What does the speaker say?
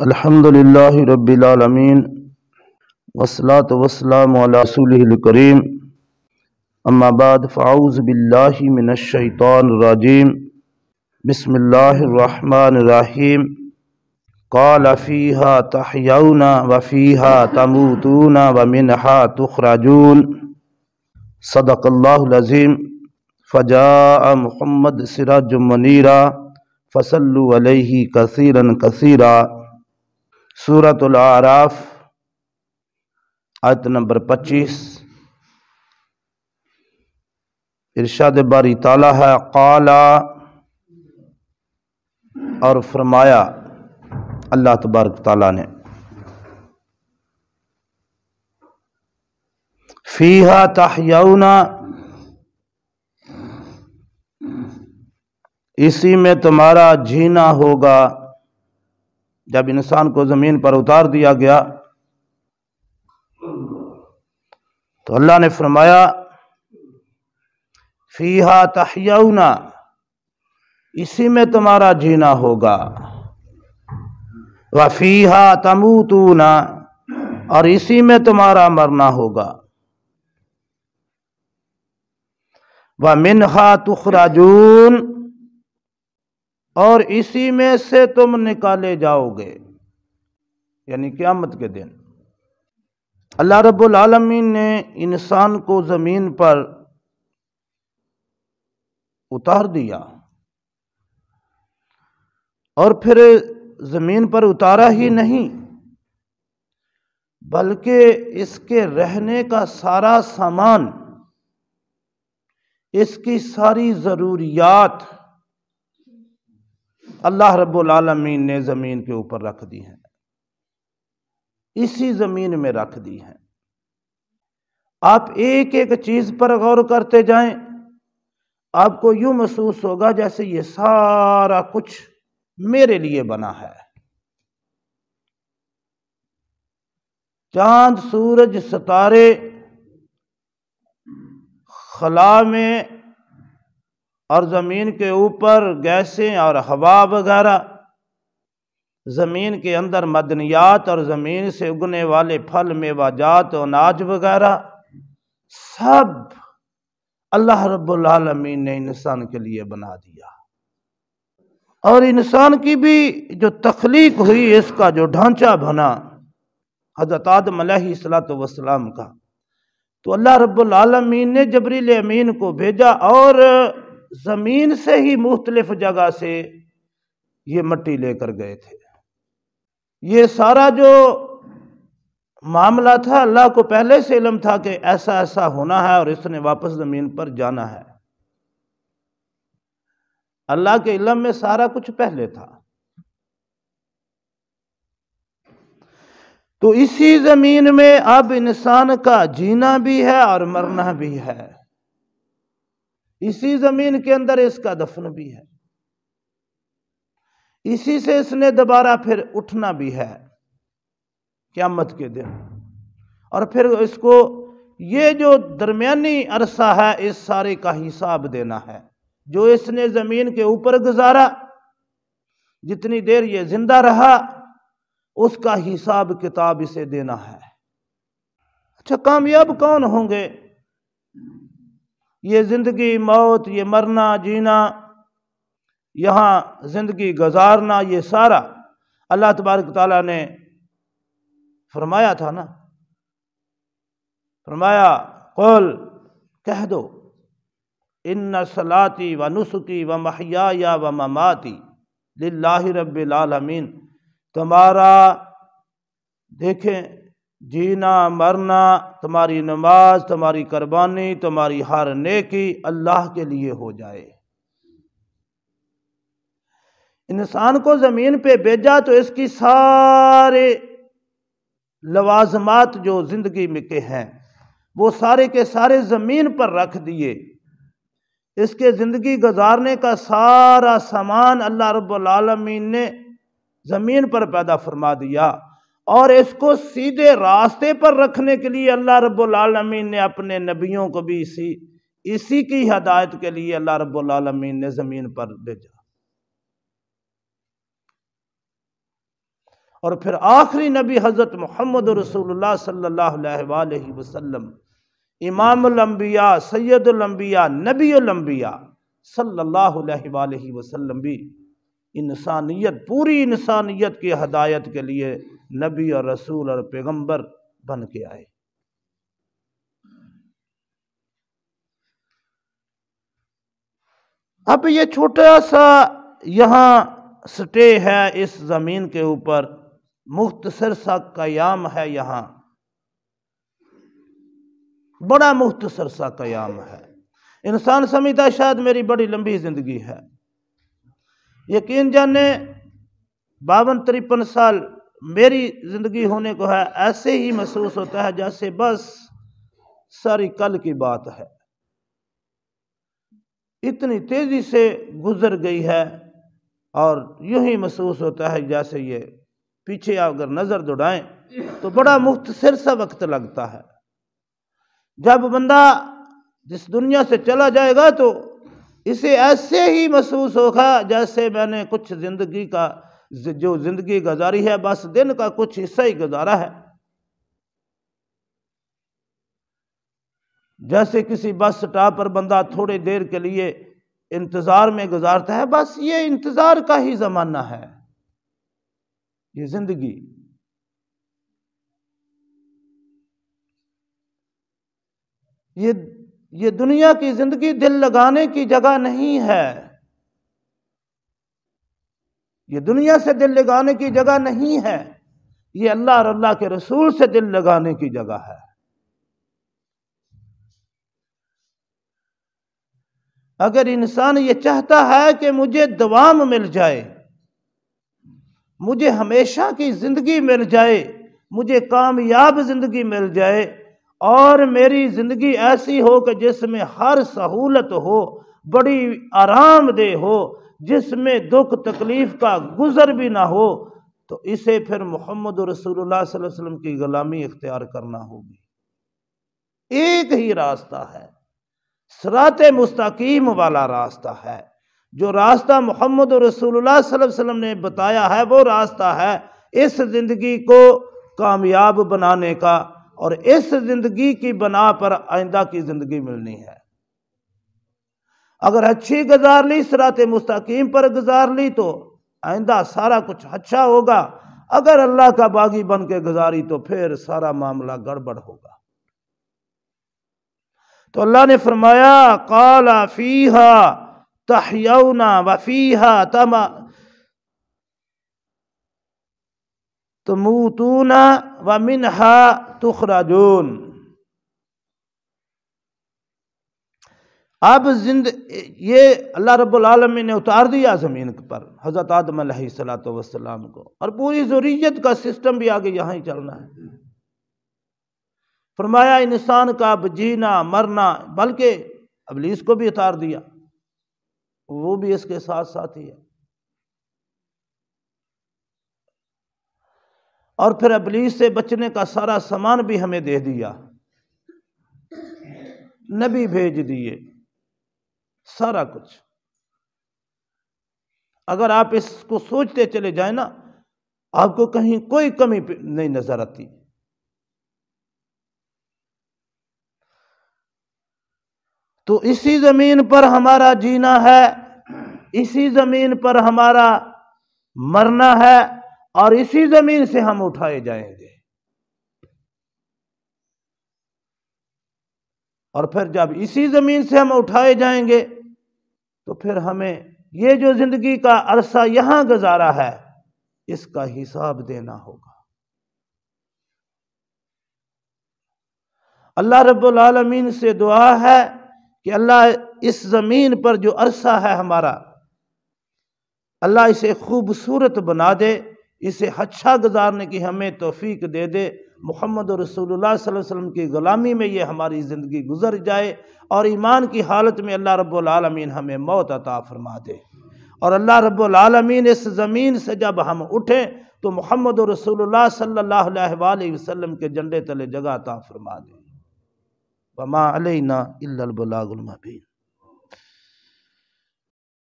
الحمدللہ رب العالمین والصلاة والسلام علی رسولہ الکریم اما بعد فاعوذ باللہ من الشیطان الرجیم بسم اللہ الرحمن الرحیم قال فیہا تحیون وفیہا تموتون ومنہا تخرجون صدق اللہ العظیم فجاء محمد سراج منیرا فصلوا علیہ کثیرا کثیرا۔ سورۃ الاعراف آیت نمبر 25۔ ارشاد باری تعالیٰ ہے قال، اور فرمایا اللہ تبارک تعالیٰ نے، فیہا تحیون، اسی میں تمہارا جینا ہوگا۔ جب انسان کو زمین پر اتار دیا گیا تو اللہ نے فرمایا فیہا تحیون، اسی میں تمہارا جینا ہوگا، وفیہا تموتون، اور اسی میں تمہارا مرنا ہوگا، ومنہا تخرجون، اور اسی میں سے تم نکالے جاؤ گے، یعنی قیامت کے دن۔ اللہ رب العالمین نے انسان کو زمین پر اتار دیا، اور پھر زمین پر اتارا ہی نہیں بلکہ اس کے رہنے کا سارا سامان، اس کی ساری ضروریات اللہ رب العالمین نے زمین کے اوپر رکھ دی ہیں، اسی زمین میں رکھ دی ہیں۔ آپ ایک ایک چیز پر غور کرتے جائیں، آپ کو یوں محسوس ہوگا جیسے یہ سارا کچھ میرے لیے بنا ہے۔ چاند، سورج، ستارے، خلا میں اور زمین کے اوپر گیسیں اور ہوا وغیرہ، زمین کے اندر معدنیات اور زمین سے اگنے والے پھل، میوہ جات، اناج وغیرہ، سب اللہ رب العالمین نے انسان کے لیے بنا دیا۔ اور انسان کی بھی جو تخلیق ہوئی، اس کا جو ڈھانچہ بنا حضرت آدم علیہ السلام کا، تو اللہ رب العالمین نے جبریل امین کو بھیجا، اور زمین سے ہی مختلف جگہ سے یہ مٹی لے کر گئے تھے۔ یہ سارا جو معاملہ تھا اللہ کو پہلے سے علم تھا کہ ایسا ایسا ہونا ہے، اور اس نے واپس زمین پر جانا ہے۔ اللہ کے علم میں سارا کچھ پہلے تھا۔ تو اسی زمین میں اب انسان کا جینا بھی ہے اور مرنا بھی ہے، اسی زمین کے اندر اس کا دفن بھی ہے، اسی سے اس نے دوبارہ پھر اٹھنا بھی ہے قیامت کے دن، اور پھر اس کو یہ جو درمیانی عرصہ ہے اس سارے کا حساب دینا ہے۔ جو اس نے زمین کے اوپر گزارا، جتنی دیر یہ زندہ رہا، اس کا حساب کتاب اسے دینا ہے۔ اچھا، کامیاب کون ہوں گے؟ یہ زندگی، موت، یہ مرنا، جینا، یہاں زندگی گزارنا، یہ سارا اللہ تبارک تعالیٰ نے فرمایا تھا نا، فرمایا قل، کہہ دو، ان صلاتی و نسکی و محیای و مماتی للہ رب العالمین، تمہارا دیکھیں جینا، مرنا، تمہاری نماز، تمہاری قربانی، تمہاری ہر نیکی اللہ کے لیے ہو جائے۔ انسان کو زمین پہ بھیجا تو اس کی سارے لوازمات جو زندگی میں کے ہیں وہ سارے کے سارے زمین پر رکھ دیے۔ اس کے زندگی گزارنے کا سارا سامان اللہ رب العالمین نے زمین پر پیدا فرما دیا، اور اس کو سیدھے راستے پر رکھنے کے لیے اللہ رب العالمین نے اپنے نبیوں کو بھی اسی کی ہدایت کے لیے اللہ رب العالمین نے زمین پر بھیجا۔ اور پھر آخری نبی حضرت محمد رسول اللہ صلی اللہ علیہ وآلہ وسلم، امام الانبیاء، سید الانبیاء، نبی الانبیاء صلی اللہ علیہ وآلہ وسلم بھی انسانیت، پوری انسانیت کی ہدایت کے لیے نبی اور رسول اور پیغمبر بن کے آئے۔ اب یہ چھوٹا سا یہاں سٹے ہے اس زمین کے اوپر، مختصر سا قیام ہے، یہاں بڑا مختصر سا قیام ہے۔ انسان سمجھتا ہے شاید میری بڑی لمبی زندگی ہے، یقین جانے 52-53 سال میری زندگی ہونے کو ہے، ایسے ہی محسوس ہوتا ہے جیسے بس ساری کل کی بات ہے، اتنی تیزی سے گزر گئی ہے، اور یوں ہی محسوس ہوتا ہے جیسے یہ پیچھے اگر نظر دوڑائیں تو بڑا مختصر سا وقت لگتا ہے۔ جب بندہ جس دنیا سے چلا جائے گا تو اسے ایسے ہی محسوس ہوگا جیسے میں نے کچھ زندگی کا جو زندگی گزاری ہے بس دن کا کچھ حصہ ہی گزارا ہے، جیسے کسی بس سٹاپ پر بندہ تھوڑی دیر کے لیے انتظار میں گزارتا ہے، بس یہ انتظار کا ہی زمانہ ہے یہ زندگی۔ یہ دنیا کی زندگی دل لگانے کی جگہ نہیں ہے، یہ دنیا سے دل لگانے کی جگہ نہیں ہے، یہ اللہ اور اللہ کے رسول سے دل لگانے کی جگہ ہے۔ اگر انسان یہ چاہتا ہے کہ مجھے دوام مل جائے، مجھے ہمیشہ کی زندگی مل جائے، مجھے کامیاب زندگی مل جائے، اور میری زندگی ایسی ہو کہ جس میں ہر سہولت ہو، بڑی آرام دہ ہو، جس میں دکھ تکلیف کا گزر بھی نہ ہو، تو اسے پھر محمد رسول اللہ صلی اللہ علیہ وسلم کی غلامی اختیار کرنا ہوگی۔ ایک ہی راستہ ہے، صراط مستقیم والا راستہ ہے، جو راستہ محمد رسول اللہ صلی اللہ علیہ وسلم نے بتایا ہے وہ راستہ ہے اس زندگی کو کامیاب بنانے کا، اور اس زندگی کی بنا پر آئندہ کی زندگی ملنی ہے۔ اگر اچھی گزار لی، صراط مستقیم پر گزار لی تو آئندہ سارا کچھ اچھا ہوگا، اگر اللہ کا باغی بن کے گزاری تو پھر سارا معاملہ گڑبڑ ہوگا۔ تو اللہ نے فرمایا قال فیہا تحیون وفیہا تموتون ومنہا تخرجون۔ اب یہ اللہ رب العالمین نے اتار دیا زمین پر حضرت آدم علیہ السلام کو، اور پوری ذریت کا سسٹم بھی آگے یہاں ہی چلنا ہے۔ فرمایا انسان کا اب جینا مرنا، بلکہ ابلیس کو بھی اتار دیا، وہ بھی اس کے ساتھ ساتھ ہی ہے۔ اور پھر ابلیس سے بچنے کا سارا سامان بھی ہمیں دے دیا، نبی بھیج دیے، سارا کچھ۔ اگر آپ اس کو سوچتے چلے جائیں نا، آپ کو کہیں کوئی کمی نہیں نظر آتی۔ تو اسی زمین پر ہمارا جینا ہے، اسی زمین پر ہمارا مرنا ہے، اور اسی زمین سے ہم اٹھائے جائیں گے۔ اور پھر جب اسی زمین سے ہم اٹھائے جائیں گے تو پھر ہمیں یہ جو زندگی کا عرصہ یہاں گزارا ہے اس کا حساب دینا ہوگا۔ اللہ رب العالمین سے دعا ہے کہ اللہ اس زمین پر جو عرصہ ہے ہمارا، اللہ اسے خوبصورت بنا دے، اسے اچھا گزارنے کی ہمیں توفیق دے دے۔ محمد رسول اللہ صلی اللہ علیہ وسلم کی غلامی میں یہ ہماری زندگی گزر جائے، اور ایمان کی حالت میں اللہ رب العالمین ہمیں موت عطا فرما دے، اور اللہ رب العالمین اس زمین سے جب ہم اٹھیں تو محمد رسول اللہ صلی اللہ علیہ وآلہ وسلم کے جھنڈے تلے جگہ عطا فرما دے۔ وما علینا الا البلاغ المبین۔